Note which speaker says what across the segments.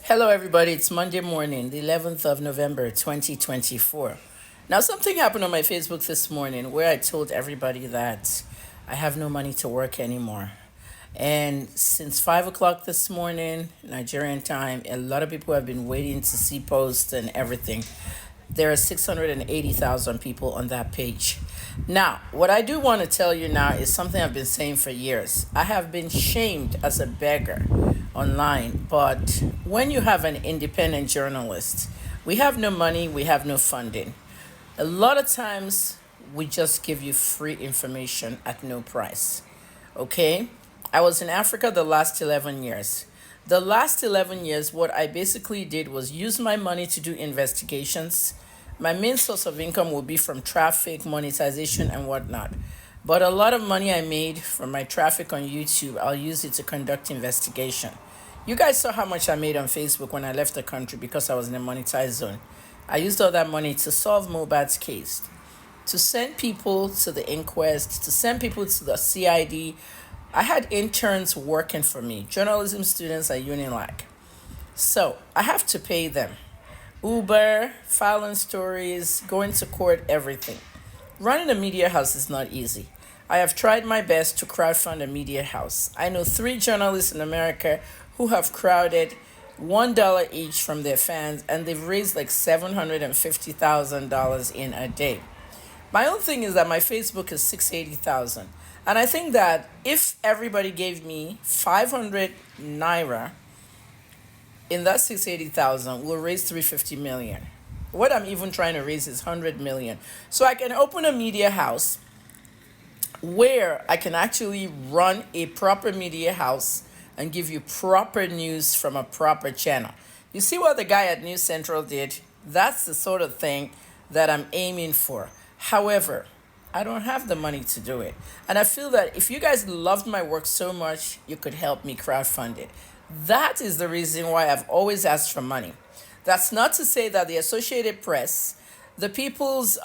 Speaker 1: Hello, everybody. It's Monday morning, the 11th of November, 2024. Now, something happened on my Facebook this morning where I told everybody that I have no money to work anymore. And since 5 o'clock this morning, Nigerian time, a lot of people have been waiting to see posts and everything. There are 680,000 people on that page. Now, what I do want to tell you now is something I've been saying for years. I have been shamed as a beggar online, but when you have an independent journalist, we have no money, we have no funding. A lot of times, we just give you free information at no price. Okay? I was in Africa the last 11 years. The last 11 years, what I basically did was use my money to do investigations. My main source of income will be from traffic, monetization, and whatnot. But a lot of money I made from my traffic on YouTube, I'll use it to conduct investigation. You guys saw how much I made on Facebook when I left the country because I was in a monetized zone. I used all that money to solve Mobad's case, to send people to the inquest, to send people to the CID. I had interns working for me, journalism students at Unilag. So I have to pay them. Uber, filing stories, going to court, everything. Running a media house is not easy. I have tried my best to crowdfund a media house. I know 3 journalists in America who have crowded $1 each from their fans, and they've raised like $750,000 in a day. My own thing is that my Facebook is 680,000. And I think that if everybody gave me 500 naira in that 680,000, we'll raise 350 million. What I'm even trying to raise is 100 million. So I can open a media house where I can actually run a proper media house and give you proper news from a proper channel. You see what the guy at News Central did? That's the sort of thing that I'm aiming for. However, I don't have the money to do it. And I feel that if you guys loved my work so much, you could help me crowdfund it. That is the reason why I've always asked for money. That's not to say that the Associated Press, the People's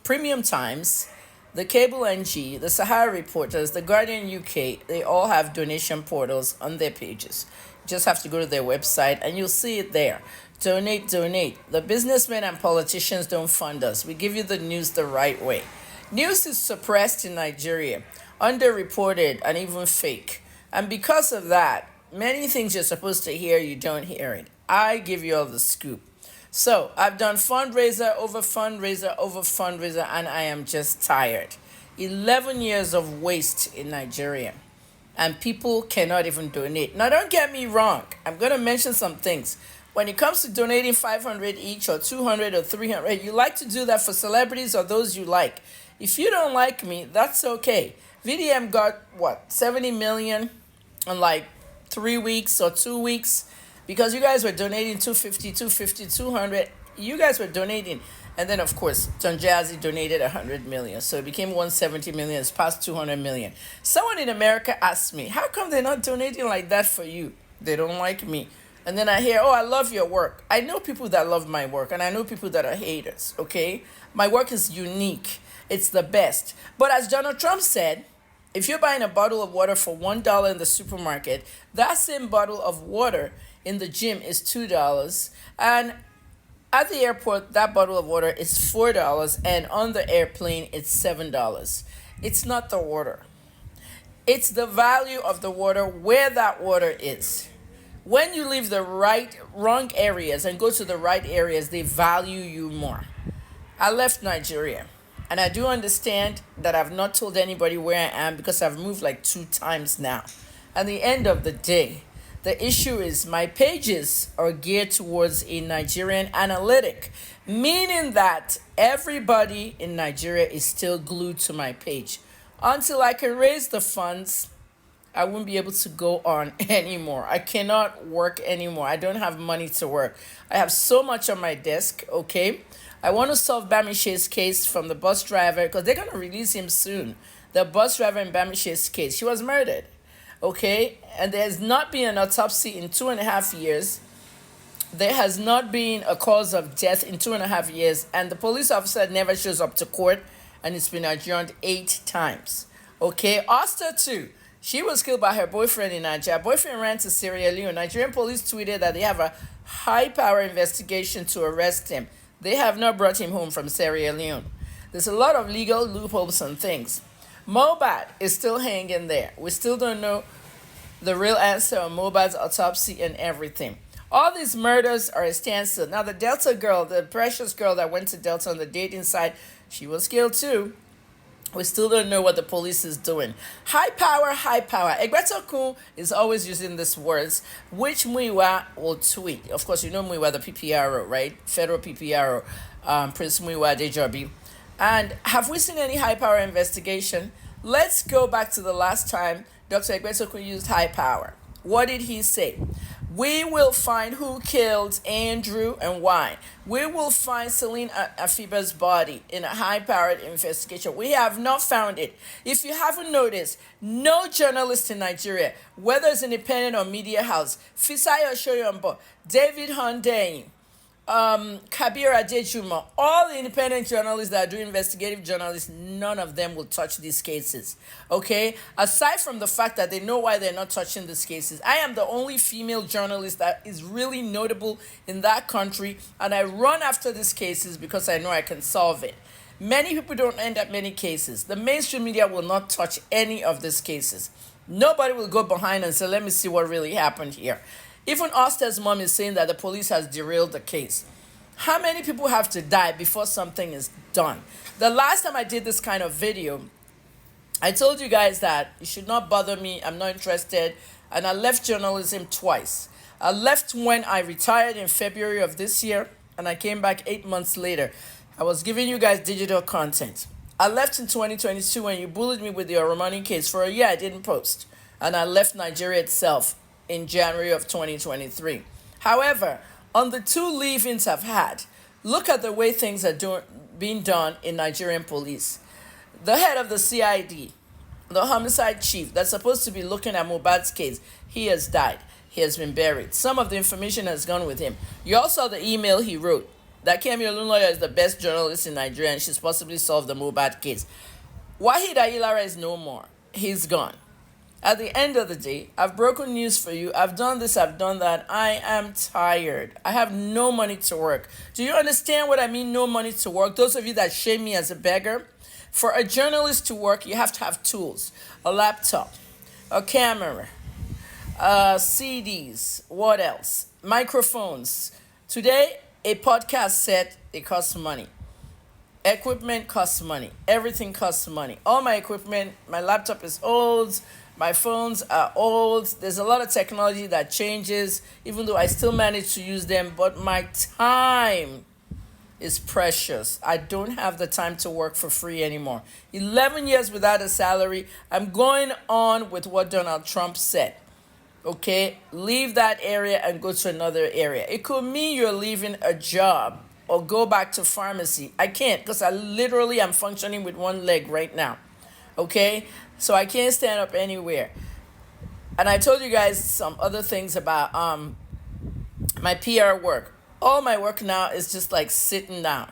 Speaker 1: Premium Times, the Cable NG, the Sahara Reporters, the Guardian UK, they all have donation portals on their pages. You just have to go to their website and you'll see it there. Donate, donate. The businessmen and politicians don't fund us. We give you the news the right way. News is suppressed in Nigeria, underreported, and even fake. And because of that, many things you're supposed to hear, you don't hear it. I give you all the scoop. So I've done fundraiser over fundraiser over fundraiser, and I am just tired. 11 years of waste in Nigeria, and people cannot even donate. Now, don't get me wrong. I'm going to mention some things. When it comes to donating 500 each or 200 or 300, you like to do that for celebrities or those you like. If you don't like me, that's okay. VDM got, 70 million in like 3 weeks or 2 weeks because you guys were donating 250, 200. You guys were donating. And then, of course, John Jazzy donated 100 million. So it became 170 million. It's past 200 million. Someone in America asked me, how come they're not donating like that for you? They don't like me. And then I hear, I love your work. I know people that love my work, and I know people that are haters, okay? My work is unique. It's the best. But as Donald Trump said, if you're buying a bottle of water for $1 in the supermarket, that same bottle of water in the gym is $2. And at the airport, that bottle of water is $4. And on the airplane, it's $7. It's not the water. It's the value of the water where that water is. When you leave the wrong areas and go to the right areas, they value you more. I left Nigeria, and I do understand that I've not told anybody where I am because I've moved like 2 times now. At the end of the day, the issue is my pages are geared towards a Nigerian analytic, meaning that everybody in Nigeria is still glued to my page. Until I can raise the funds, I won't be able to go on anymore. I cannot work anymore. I don't have money to work. I have so much on my desk, okay? I want to solve Bamishe's case from the bus driver because they're going to release him soon. The bus driver in Bamishe's case. She was murdered, okay? And there has not been an autopsy in 2.5 years. There has not been a cause of death in 2.5 years. And the police officer never shows up to court. And it's been adjourned 8 times, okay? Oster too. She was killed by her boyfriend in Nigeria. Boyfriend ran to Sierra Leone. Nigerian police tweeted that they have a high-power investigation to arrest him. They have not brought him home from Sierra Leone. There's a lot of legal loopholes and things. Mohbad is still hanging there. We still don't know the real answer on Mohbad's autopsy and everything. All these murders are a standstill. Now, the Delta girl, the precious girl that went to Delta on the dating site, she was killed too. We still don't know what the police is doing. High power, high power. Egbetokun is always using these words, which Muiwa will tweet. Of course, you know Muiwa, the PPRO, right? Federal PPRO, Prince Muiwa Dejobi. And have we seen any high power investigation? Let's go back to the last time Dr. Egbetokun used high power. What did he say? We will find who killed Andrew and why. We will find Celine Afiba's body in a high-powered investigation. We have not found it. If you haven't noticed, no journalist in Nigeria, whether it's independent or media house, Fisayo Shoyombo, David Hundeyin, Kabir Adejuma, all the independent journalists that do investigative journalism, none of them will touch these cases. Okay? Aside from the fact that they know why they're not touching these cases, I am the only female journalist that is really notable in that country, and I run after these cases because I know I can solve it. Many people don't end up many cases. The mainstream media will not touch any of these cases. Nobody will go behind and say, let me see what really happened here. Even Oster's mom is saying that the police has derailed the case. How many people have to die before something is done? The last time I did this kind of video, I told you guys that you should not bother me. I'm not interested. And I left journalism twice. I left when I retired in February of this year, and I came back 8 months later. I was giving you guys digital content. I left in 2022 when you bullied me with the Oromani case. For a year, I didn't post. And I left Nigeria itself in January of 2023. However, on the two leave-ins I've had, look at the way things are being done in Nigerian police. The head of the CID, the homicide chief that's supposed to be looking at Mohbad's case, he has died. He has been buried. Some of the information has gone with him. You all saw the email he wrote that Kemi Olunloyo is the best journalist in Nigeria and she's possibly solved the Mohbad case. Wahid Ayilara is no more. He's gone. At the end of the day, I've broken news for you. I've done this, I've done that. I am tired. I have no money to work. Do you understand what I mean, no money to work? Those of you that shame me as a beggar, for a journalist to work, you have to have tools. A laptop, a camera, CDs, what else? Microphones. Today, a podcast set, it costs money. Equipment costs money. Everything costs money. All my equipment, my laptop is old. My phones are old. There's a lot of technology that changes, even though I still manage to use them. But my time is precious. I don't have the time to work for free anymore. 11 years without a salary. I'm going on with what Donald Trump said. Okay? Leave that area and go to another area. It could mean you're leaving a job or go back to pharmacy. I can't because I literally am functioning with one leg right now. Okay? So I can't stand up anywhere. And I told you guys some other things about my PR work. All my work now is just like sitting down.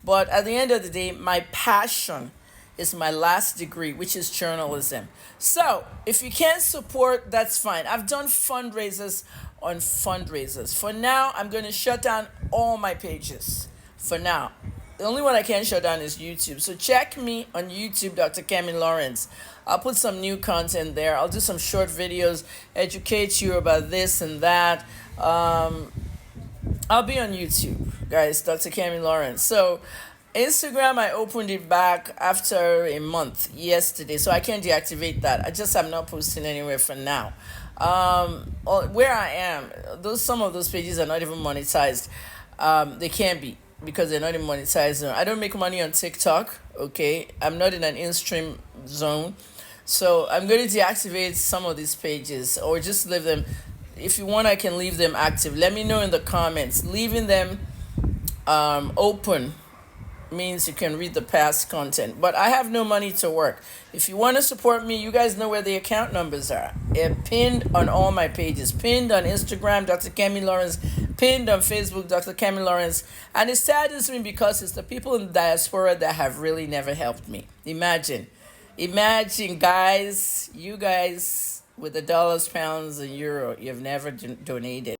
Speaker 1: But at the end of the day, my passion is my last degree, which is journalism. So if you can't support, that's fine. I've done fundraisers on fundraisers. For now, I'm going to shut down all my pages. For now. The only one I can shut down is YouTube. So check me on YouTube, Dr. Kemi Lawrence. I'll put some new content there. I'll do some short videos, educate you about this and that. I'll be on YouTube, guys, Dr. Kemi Lawrence. So Instagram, I opened it back after a month yesterday, so I can't deactivate that. I just am not posting anywhere for now. Where I am, some of those pages are not even monetized. They can't be, because they're not in monetized zone. I don't make money on TikTok, okay? I'm not in an in-stream zone. So I'm going to deactivate some of these pages or just leave them. If you want, I can leave them active. Let me know in the comments. Leaving them open means you can read the past content. But I have no money to work. If you want to support me, you guys know where the account numbers are. They're pinned on all my pages. Pinned on Instagram, Dr. Kemi Lawrence. Pinned on Facebook, Dr. Kemi Lawrence. And it saddens me because it's the people in the diaspora that have really never helped me. Imagine. Imagine, guys, you guys with the dollars, pounds, and euro, you've never donated.